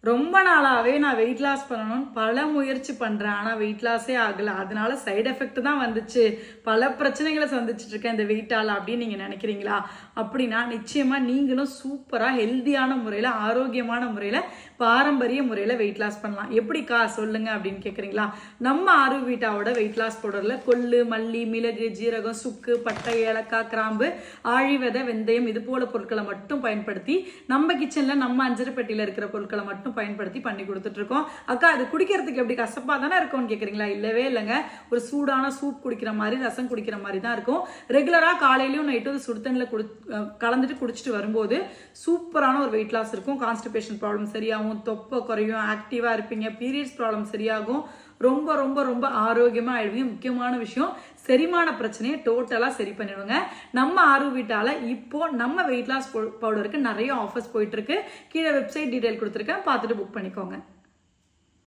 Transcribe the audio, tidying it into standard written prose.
ரொம்ப நாளாவே நான் வெயிட் லாஸ் பண்ணணும்னு பல முயற்சி பண்றேன். ஆனா வெயிட் லாஸே ஆகல. அதனால சைடு எஃபெக்ட் தான் வந்துச்சு. பல பிரச்சனைகளை சந்திச்சுட்டு இருக்கேன் இந்த வெயிட்டால அப்படின்னு நீங்க நினைக்கிறீங்களா? அப்படின்னா நிச்சயமா நீங்களும் சூப்பரா ஹெல்தியான முறையில, ஆரோக்கியமான முறையில, பாரம்பரிய முறையில வெயிட் லாஸ் பண்ணலாம். எப்படிக்கா சொல்லுங்க அப்படின்னு கேக்குறீங்களா? நம்ம ஆரோவிட்டாவோட வெயிட் லாஸ் பவுடர்ல கொள்ளு, மல்லி, மிளகு, ஜீரகம், சுக்கு, பட்டை, ஏலக்காய், கிராம்பு, ஆழிவிதை, வெந்தயம் இது போல பொருட்களை மட்டும் பயன்படுத்தி நம்ம கிச்சன்ல நம்ம அஞ்சரை பெட்டியில இருக்கிற பொருட்களை மட்டும் பயன்படுத்தி பண்ணி கொடுத்துட்டு இருக்கோம். அக்கா இது குடிக்கிறதுக்கு எப்படி கசப்பா தானே இருக்கும்னு கேக்குறீங்களா? இல்லவே இல்லைங்க. ஒரு சூடான சூப் குடிக்கிற மாதிரி, ரசம் குடிக்கிற மாதிரி தான் இருக்கும். ரெகுலரா காலையிலயும் நைட்டும் சுடுதண்ணில கலந்துட்டு குடிச்சிட்டு வரும்போது சூப்பரான ஒரு வெயிட் லாஸ் இருக்கும். கான்ஸ்டிபேஷன் ப்ராப்ளம் சரியாகும், தொப்பை குறையும், ஆக்டிவா இருப்பீங்க, பீரியட்ஸ் ப்ராப்ளம் சரியாகும், ரொம்ப ரொம்ப ரொம்ப ஆரோக்கியமா ஆயிடுவீங்க. முக்கியமான விஷயம், செரிமான பிரச்சனையை டோட்டலா சரி பண்ணிடுவாங்க. நம்ம ஆரோவிட்டால இப்போ நம்ம வெயிட் லாஸ் பவுடருக்கு நிறைய ஆஃபர்ஸ் போயிட்டு இருக்கு. கீழே வெப்சைட் டீடைல் கொடுத்துருக்கேன், பார்த்துட்டு புக் பண்ணிக்கோங்க.